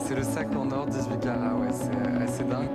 C'est le sac en or 18 carats, ouais, c'est assez dingue.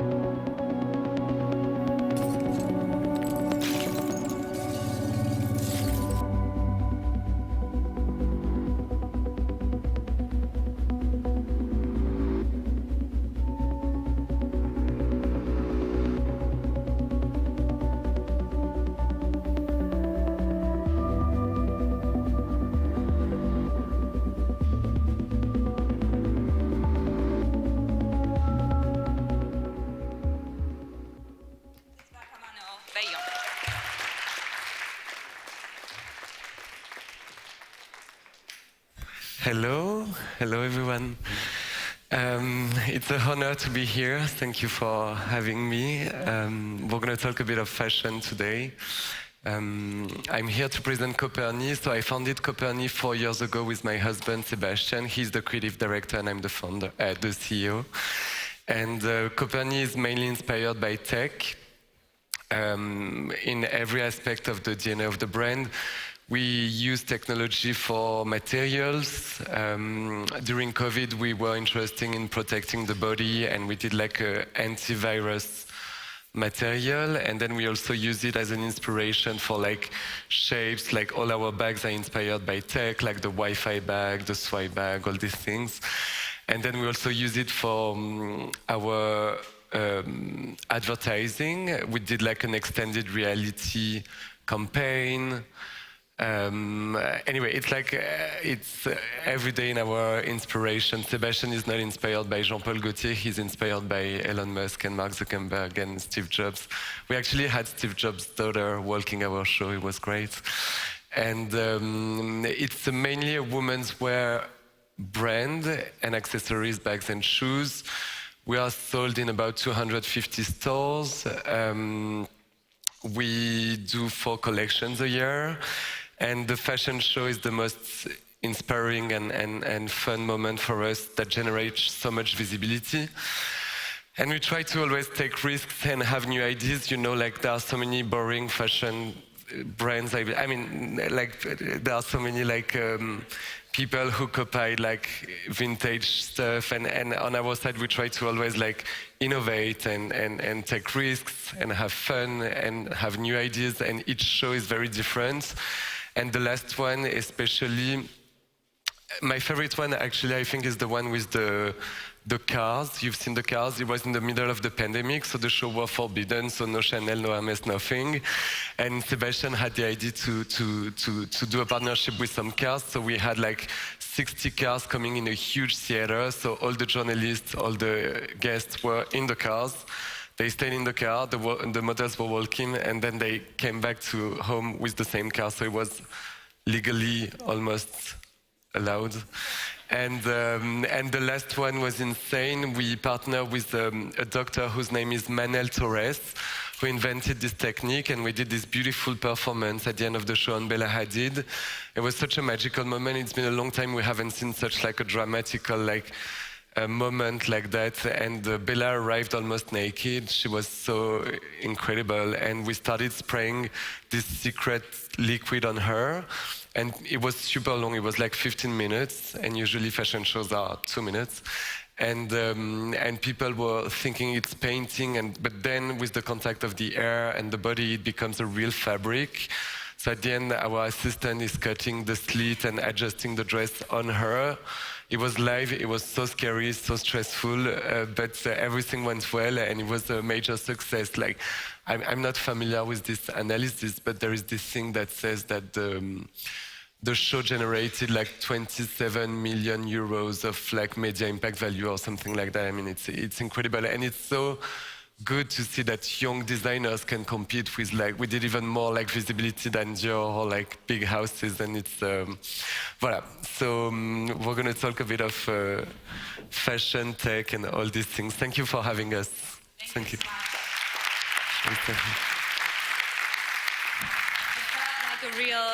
Hello everyone. It's an honor to be here. Thank you for having me. We're going to talk a bit of fashion today. I'm here to present Coperni. So I founded Coperni 4 years ago with my husband, Sebastian. He's the creative director and I'm the founder, the CEO. And Coperni is mainly inspired by tech in every aspect of the DNA of the brand. We use technology for materials. During COVID, we were interested in protecting the body, and we did like an antivirus material. And then we also use it as an inspiration for like shapes. Like all our bags are inspired by tech, like the Wi-Fi bag, the swipe bag, all these things. And then we also use it for our advertising. We did like an extended reality campaign. Anyway, it's like it's every day in our inspiration. Sebastian is not inspired by Jean-Paul Gaultier, he's inspired by Elon Musk and Mark Zuckerberg and Steve Jobs. We actually had Steve Jobs' daughter walking our show, it was great. And it's mainly a women's wear brand and accessories, bags and shoes. We are sold in about 250 stores. We do 4 collections a year. And the fashion show is the most inspiring and fun moment for us that generates so much visibility. And we try to always take risks and have new ideas. You know, like there are so many boring fashion brands. I mean, like there are so many like people who copy like vintage stuff. And on our side, we try to always like innovate and take risks and have fun and have new ideas. And each show is very different. And the last one, especially, my favorite one actually, I think, is the one with the cars. You've seen the cars. It was in the middle of the pandemic, so the show was forbidden, so no Chanel, no Hermes, nothing. And Sebastian had the idea to do a partnership with some cars, so we had like 60 cars coming in a huge theater, so all the journalists, all the guests were in the cars. They stayed in the car, the models were walking, and then they came back to home with the same car, so it was legally almost allowed. And the last one was insane. We partnered with a doctor whose name is Manel Torres, who invented this technique, and we did this beautiful performance at the end of the show on Bella Hadid. It was such a magical moment. It's been a long time we haven't seen such like a dramatical like a moment like that, and Bella arrived almost naked. She was so incredible, and we started spraying this secret liquid on her, and it was super long. It was like 15 minutes, and usually fashion shows are 2 minutes. And people were thinking it's painting, but then with the contact of the air and the body, it becomes a real fabric. So at the end, our assistant is cutting the slit and adjusting the dress on her. It was live, it was so scary, so stressful, but everything went well, and it was a major success. Like, I'm not familiar with this analysis, but there is this thing that says that the show generated like 27 million euros of like media impact value or something like that. I mean, it's incredible, and it's so good to see that young designers can compete with like, we did even more like visibility than Dior or like big houses, and it's, voilà. So we're gonna talk a bit of fashion, tech, and all these things. Thank you for having us. Thank you. It's like a real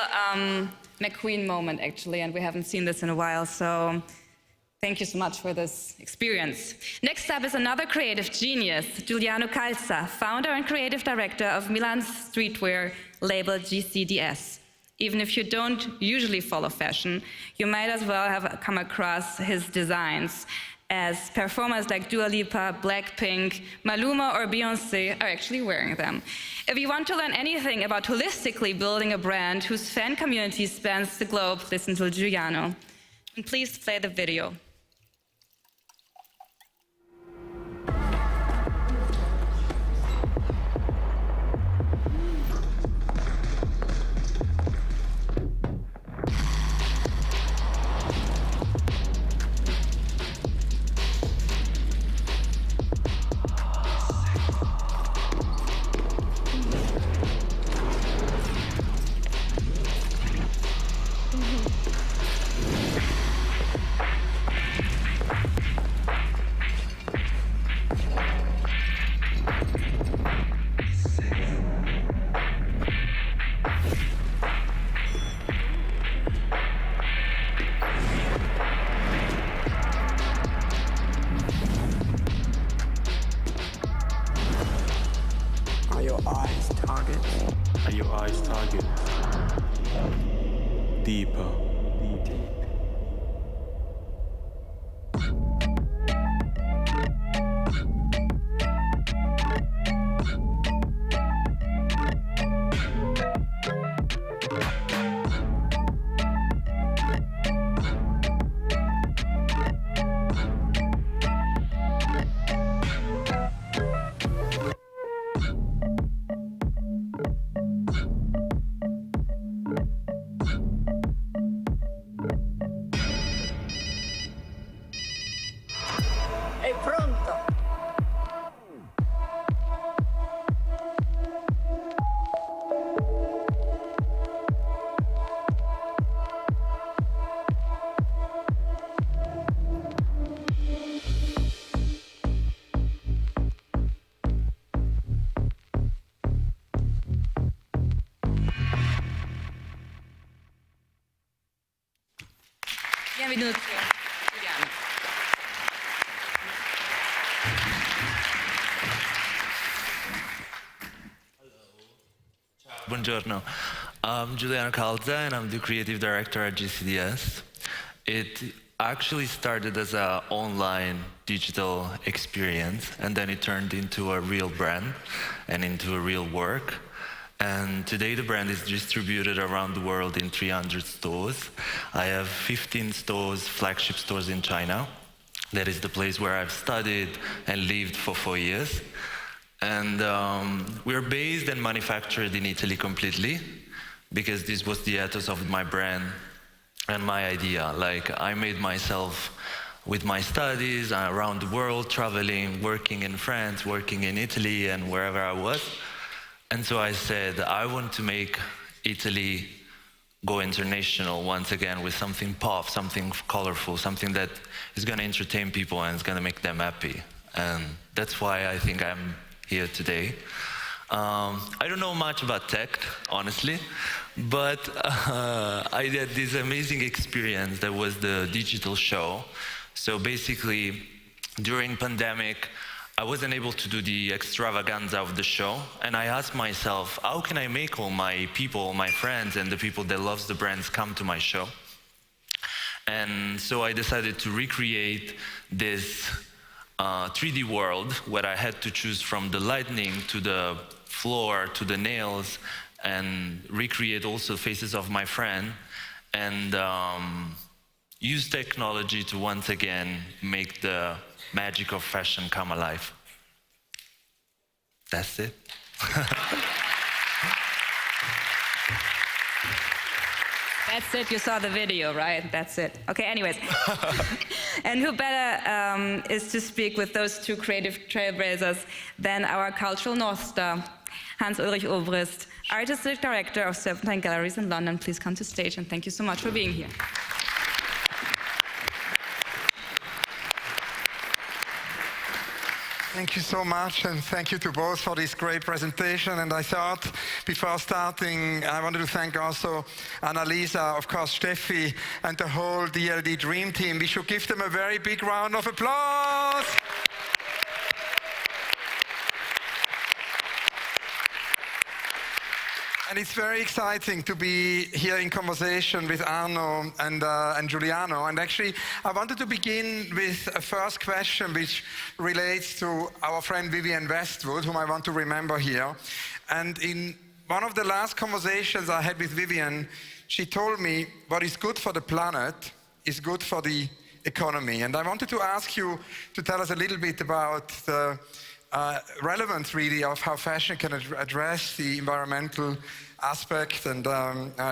McQueen moment, actually, and we haven't seen this in a while, so thank you so much for this experience. Next up is another creative genius, Giuliano Calza, founder and creative director of Milan's streetwear label GCDS. Even if you don't usually follow fashion, you might as well have come across his designs. as performers like Dua Lipa, Blackpink, Maluma, or Beyoncé are actually wearing them. If you want to learn anything about holistically building a brand whose fan community spans the globe, listen to Giuliano. And please play the video. Are your eyes target? Deeper. È pronto! Bienvenue. Giuliano. Buongiorno. I'm Giuliano Calza and I'm the creative director at GCDS. It actually started as an online digital experience and then it turned into a real brand and into a real work. And today the brand is distributed around the world in 300 stores. I have 15 stores, flagship stores in China. That is the place where I've studied and lived for 4 years. And we're based and manufactured in Italy completely because this was the ethos of my brand and my idea. Like, I made myself with my studies around the world, traveling, working in France, working in Italy, and wherever I was. And so I said, I want to make Italy go international once again with something pop, something colorful, something that is going to entertain people and is going to make them happy. And that's why I think I'm here today. I don't know much about tech, honestly, but I had this amazing experience that was the digital show. So basically, during pandemic, I wasn't able to do the extravaganza of the show, and I asked myself, how can I make all my people, my friends, and the people that loves the brands come to my show? And so I decided to recreate this 3D world where I had to choose from the lighting to the floor to the nails and recreate also faces of my friend and use technology to once again make the magic of fashion come alive. That's it. That's it, you saw the video, right? That's it. Okay, anyways. And who better is to speak with those two creative trailblazers than our cultural North Star, Ulrich Obrist, artistic director of Serpentine Galleries in London. Please come to stage and thank you so much for being here. Thank you so much, and thank you to both for this great presentation. And I thought, before starting, I wanted to thank also Annalisa, of course, Steffi, and the whole DLD Dream Team. We should give them a very big round of applause. and it's very exciting to be here in conversation with Arnaud and Giuliano. And actually, I wanted to begin with a first question which relates to our friend Vivienne Westwood, whom I want to remember here. And in one of the last conversations I had with Vivienne, she told me what is good for the planet is good for the economy. And I wanted to ask you to tell us a little bit about the relevance really of how fashion can address the environmental aspect. And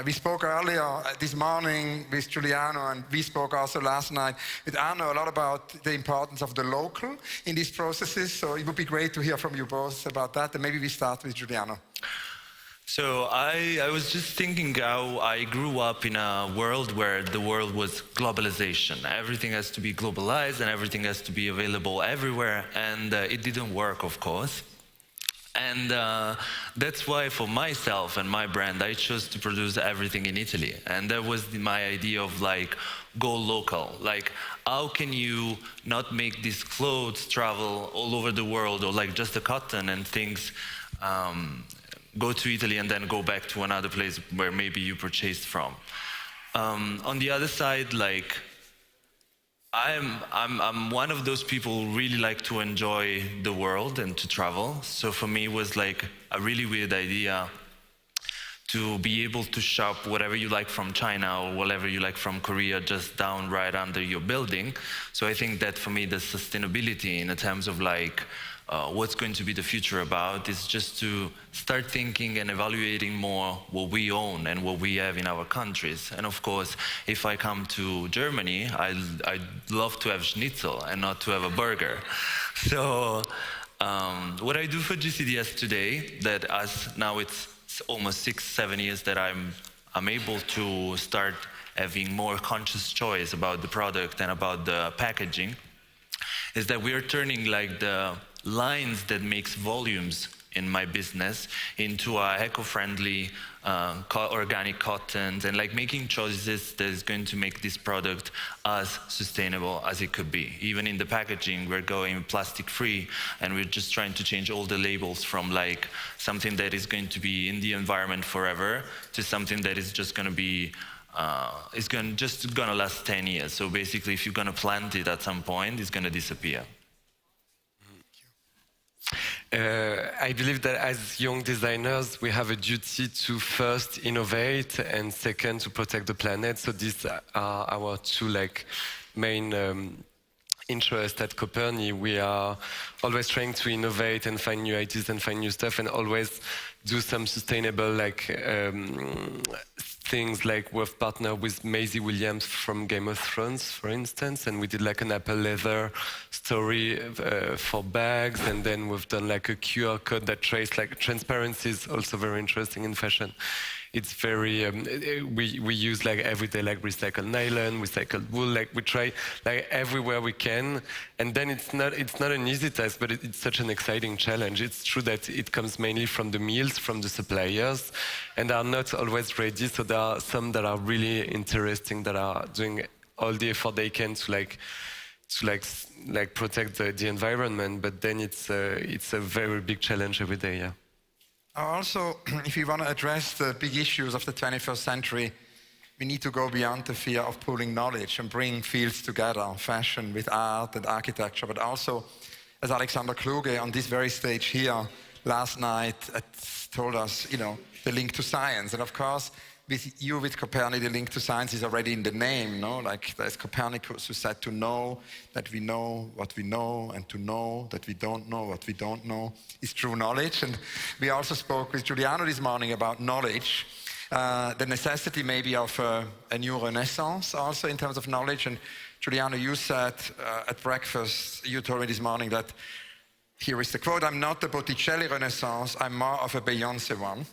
we spoke earlier this morning with Giuliano, and we spoke also last night with Arnaud a lot about the importance of the local in these processes. So it would be great to hear from you both about that. And maybe we start with Giuliano. So I was just thinking how I grew up in a world where the world was globalization. Everything has to be globalized and everything has to be available everywhere. And it didn't work, of course. And that's why for myself and my brand, I chose to produce everything in Italy. And that was my idea of like, go local. Like, how can you not make these clothes travel all over the world, or like just the cotton and things go to Italy and then go back to another place where maybe you purchased from. On the other side, like, I'm one of those people who really like to enjoy the world and to travel. So for me, it was like a really weird idea to be able to shop whatever you like from China or whatever you like from Korea just down right under your building. So I think that for me, the sustainability in terms of like, what's going to be the future about is just to start thinking and evaluating more what we own and what we have in our countries. And of course, if I come to Germany, I'd love to have schnitzel and not to have a burger. So what I do for GCDS today, that as now it's almost 6-7 years that I'm able to start having more conscious choice about the product and about the packaging, is that we are turning like the lines that makes volumes in my business into a eco-friendly organic cottons, and like making choices that is going to make this product as sustainable as it could be. Even in the packaging, we're going plastic free, and we're just trying to change all the labels from like something that is going to be in the environment forever to something that is just going to be just gonna last 10 years. So basically, if you're gonna plant it at some point, it's gonna disappear. I believe that as young designers, we have a duty to first innovate and second to protect the planet. So these are our two like main interests at Coperni. We are always trying to innovate and find new ideas and find new stuff, and always do some sustainable like things. Like we've partnered with Maisie Williams from Game of Thrones, for instance, and we did like an apple leather story for bags, and then we've done like a QR code that traces like transparency is also very interesting in fashion. It's very we use like everyday like recycled nylon, recycled wool, like we try like everywhere we can. And then it's not an easy task, but it's such an exciting challenge. It's true that it comes mainly from the mills, from the suppliers, and are not always ready. So there are some that are really interesting, that are doing all the effort they can to protect the environment. But then it's a very big challenge every day. Yeah. Also, if we want to address the big issues of the 21st century, we need to go beyond the fear of pooling knowledge and bring fields together, fashion with art and architecture, but also, as Alexander Kluge on this very stage here last night told us, the link to science. And of course, with Coperni, the link to science is already in the name, no? Like there's Copernicus who said to know that we know what we know, and to know that we don't know what we don't know is true knowledge. And we also spoke with Giuliano this morning about knowledge, the necessity maybe of a new renaissance also in terms of knowledge. And Giuliano, you said at breakfast, you told me this morning that, here is the quote, "I'm not a Botticelli Renaissance, I'm more of a Beyoncé one."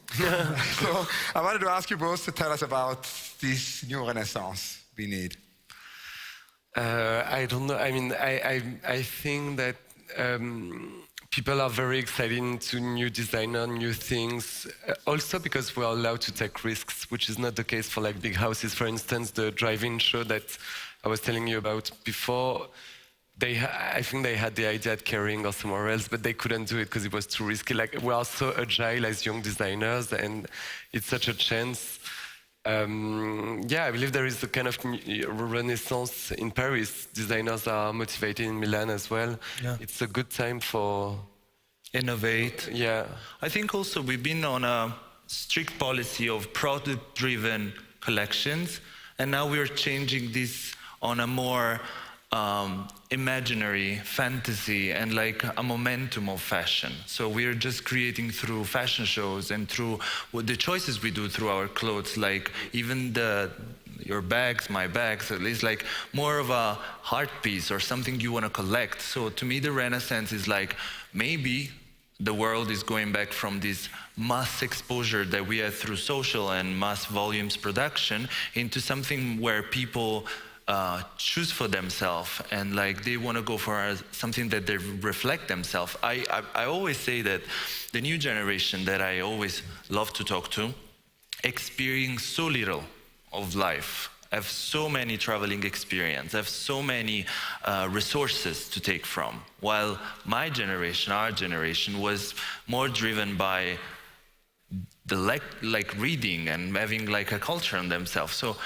So I wanted to ask you both to tell us about this new Renaissance we need. I don't know. I mean, I think that people are very excited to new designer, new things. Also because we are allowed to take risks, which is not the case for like big houses. For instance, the drive-in show that I was telling you about before, I think they had the idea at Kering or somewhere else, but they couldn't do it because it was too risky. Like, we are so agile as young designers, and it's such a chance. Yeah, I believe there is a kind of renaissance in Paris. Designers are motivated in Milan as well. Yeah. It's a good time for Innovate. Yeah. I think also we've been on a strict policy of product-driven collections, and now we're changing this on a more imaginary fantasy and like a momentum of fashion. So we're just creating through fashion shows and through the choices we do through our clothes, like even your bags, my bags, it's like more of a heart piece or something you want to collect. So to me, the Renaissance is like, maybe the world is going back from this mass exposure that we had through social and mass volumes production into something where people choose for themselves, and like they want to go for something that they reflect themselves. I always say that the new generation that I always love to talk to experience so little of life, have so many traveling experience, have so many resources to take from, while my generation, our generation, was more driven by the like reading and having like a culture in themselves. So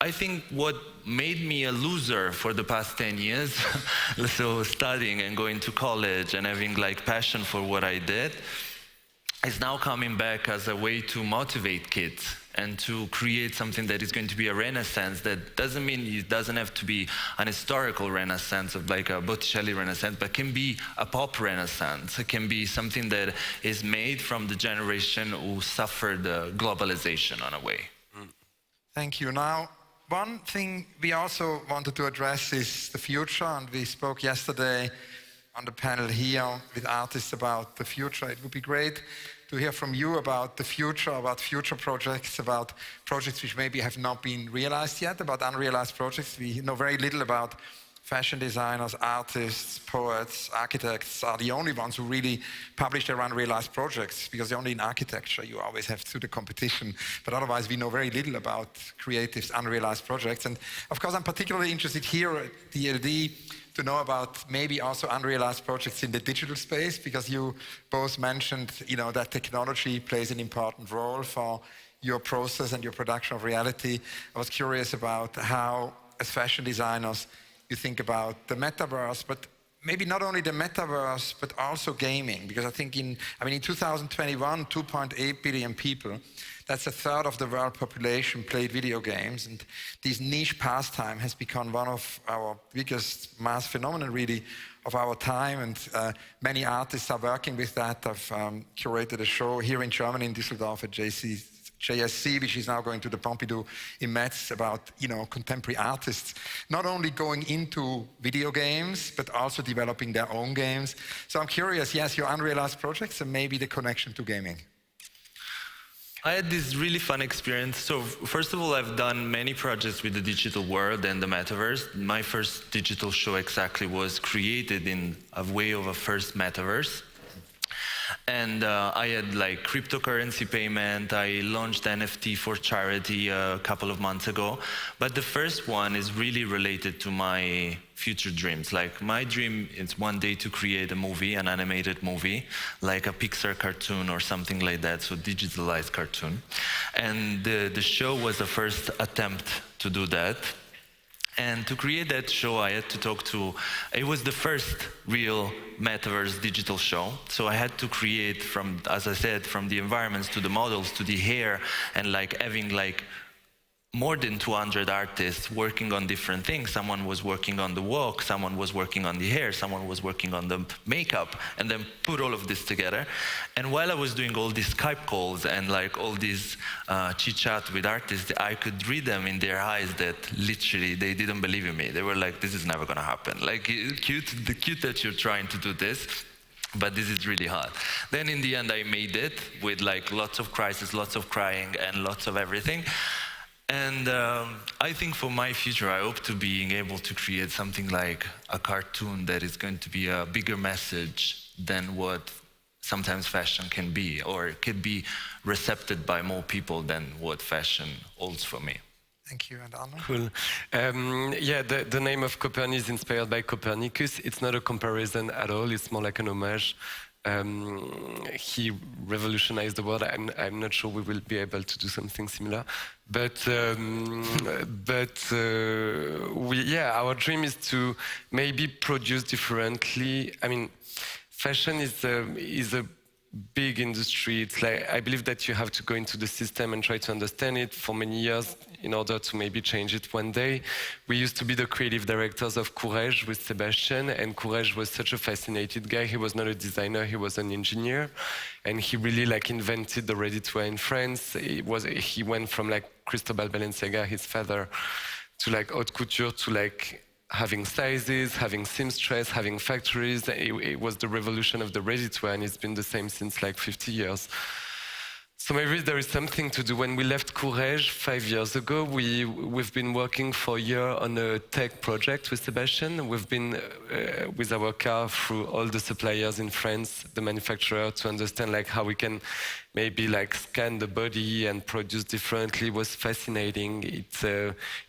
I think what made me a loser for the past 10 years, so studying and going to college and having like passion for what I did, is now coming back as a way to motivate kids and to create something that is going to be a renaissance. That doesn't mean it doesn't have to be an historical renaissance of like a Botticelli renaissance, but can be a pop renaissance. It can be something that is made from the generation who suffered globalization on a way. Thank you. Now, one thing we also wanted to address is the future, and we spoke yesterday on the panel here with artists about the future. It would be great to hear from you about the future, about future projects, about projects which maybe have not been realized yet, about unrealized projects. We know very little about fashion designers, artists, poets, architects are the only ones who really publish their unrealized projects, because only in architecture you always have to do the competition. But otherwise we know very little about creatives' unrealized projects. And of course I'm particularly interested here at DLD to know about maybe also unrealized projects in the digital space, because you both mentioned, that technology plays an important role for your process and your production of reality. I was curious about how, as fashion designers, you think about the metaverse, but maybe not only the metaverse, but also gaming. Because I think in 2021, 2.8 billion people, that's a third of the world population played video games. And this niche pastime has become one of our biggest mass phenomenon, really, of our time. And many artists are working with that. I've curated a show here in Germany, in Düsseldorf at JSC, which is now going to the Pompidou in Metz, about contemporary artists, not only going into video games, but also developing their own games. So I'm curious, yes, your unrealized projects and maybe the connection to gaming. I had this really fun experience. So first of all, I've done many projects with the digital world and the metaverse. My first digital show exactly was created in a way of a first metaverse. And I had like cryptocurrency payment. I launched NFT for charity a couple of months ago. But the first one is really related to my future dreams. Like my dream is one day to create a movie, an animated movie, like a Pixar cartoon or something like that, so digitalized cartoon. And the show was the first attempt to do that. And to create that show, I had to talk to, it was the first real metaverse digital show. So I had to create from, as I said, from the environments to the models to the hair, and like having like more than 200 artists working on different things. Someone was working on the walk, someone was working on the hair, someone was working on the makeup, and then put all of this together. And while I was doing all these Skype calls and like all these chit-chat with artists, I could read them in their eyes that literally they didn't believe in me. They were like, this is never gonna happen. Like, cute that you're trying to do this, but this is really hard. Then in the end, I made it with like lots of crisis, lots of crying, and lots of everything. And I think for my future, I hope to being able to create something like a cartoon that is going to be a bigger message than what sometimes fashion can be, or it could be recepted by more people than what fashion holds for me. Thank you, and Arnaud? Cool. Yeah, the name of Coperni is inspired by Copernicus. It's not a comparison at all. It's more like an homage. He revolutionized the world. I'm not sure we will be able to do something similar, but our dream is to maybe produce differently. I mean, fashion is a big industry. It's like, I believe that you have to go into the system and try to understand it for many years in order to maybe change it one day. We used to be the creative directors of Courrèges with Sebastian, and Courrèges was such a fascinated guy. He was not a designer, he was an engineer, and he really like invented the ready-to-wear in France. He went from like Cristobal Balenciaga, his father, to like haute couture, to like having sizes, having seamstress, having factories. It was the revolution of the ready-to-wear, and it's been the same since like 50 years. So maybe there is something to do. When we left Courrèges 5 years ago, we've been working for a year on a tech project with Sebastian. We've been with our car through all the suppliers in France, the manufacturer, to understand like how we can maybe like scan the body and produce differently. It was fascinating.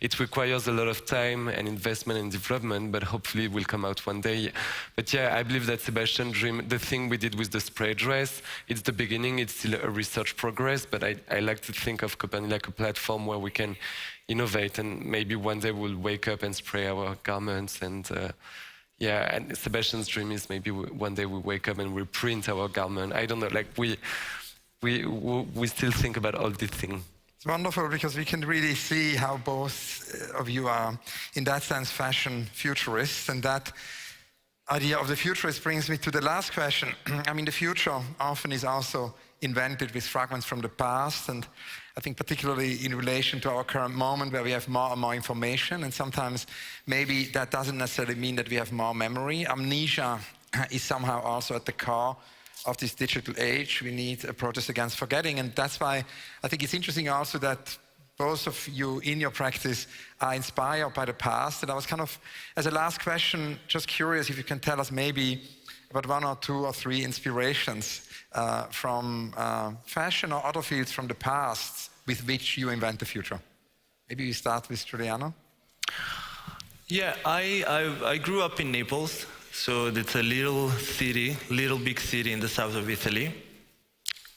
It requires a lot of time and investment and development, but hopefully it will come out one day. But yeah, I believe that Sebastian's dream, the thing we did with the spray dress, it's the beginning, it's still a research progress, but I like to think of Coperni like a platform where we can innovate, and maybe one day we'll wake up and spray our garments. And yeah, and Sebastian's dream is maybe one day we wake up and we print our garment. I don't know, like we still think about all these things. It's wonderful because we can really see how both of you are, in that sense, fashion futurists. And that idea of the futurist brings me to the last question. I mean, the future often is also invented with fragments from the past. And I think particularly in relation to our current moment where we have more and more information. And sometimes maybe that doesn't necessarily mean that we have more memory. Amnesia is somehow also at the core of this digital age. We need a protest against forgetting, and that's why I think it's interesting also that both of you in your practice are inspired by the past. And I was kind of, as a last question, just curious if you can tell us maybe about 1 or 2 or 3 inspirations from fashion or other fields from the past with which you invent the future. Maybe we start with Giuliano. Yeah, I grew up in Naples. So it's a little big city in the south of Italy.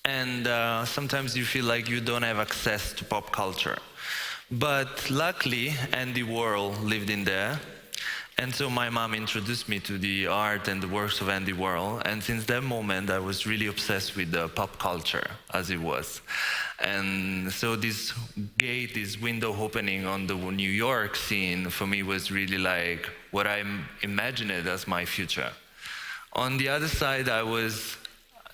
And sometimes you feel like you don't have access to pop culture. But luckily, Andy Warhol lived in there. And so my mom introduced me to the art and the works of Andy Warhol. And since that moment, I was really obsessed with the pop culture as it was. And so this window opening on the New York scene for me was really like what I imagined as my future. On the other side, I was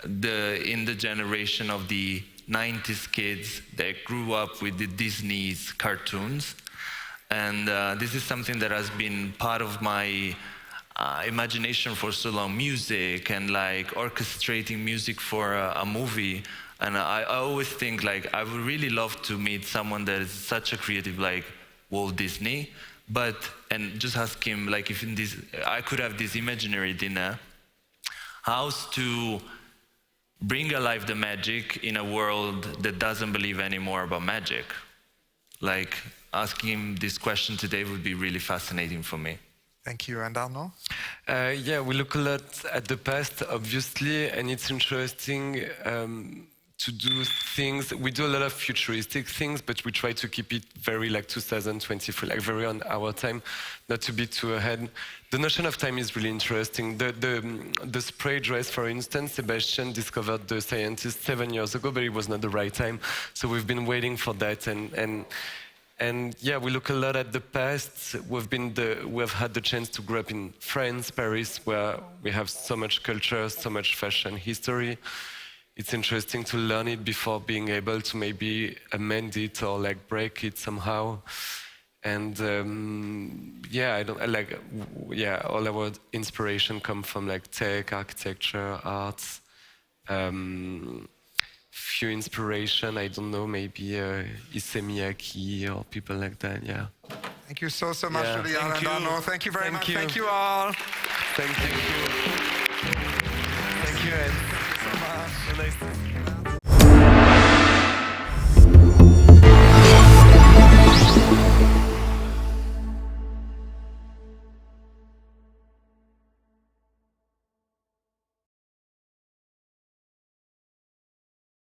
in the generation of the 90s kids that grew up with the Disney's cartoons. And this is something that has been part of my imagination for so long, music and like orchestrating music for a movie. And I always think like I would really love to meet someone that is such a creative like Walt Disney, and just ask him like if I could have this imaginary dinner, how's to bring alive the magic in a world that doesn't believe anymore about magic. Like asking him this question today would be really fascinating for me. Thank you. And Arnaud? Yeah, we look a lot at the past, obviously, and it's interesting to do things. We do a lot of futuristic things, but we try to keep it very like 2023, like very on our time, not to be too ahead. The notion of time is really interesting. The spray dress, for instance, Sebastian discovered the scientist 7 years ago, but it was not the right time. So we've been waiting for that, and yeah, we look a lot at the past. We've had the chance to grow up in France, Paris, where we have so much culture, so much fashion history. It's interesting to learn it before being able to maybe amend it or like break it somehow. And yeah, all our inspiration come from like tech, architecture, arts. Few inspiration, I don't know, maybe Issey Miyake or people like that, yeah. Thank you so much, Yeah. Giuliano and Arnaud. Thank you very much. Thank you all. Thank you. Thank you, Ed. So much. So nice.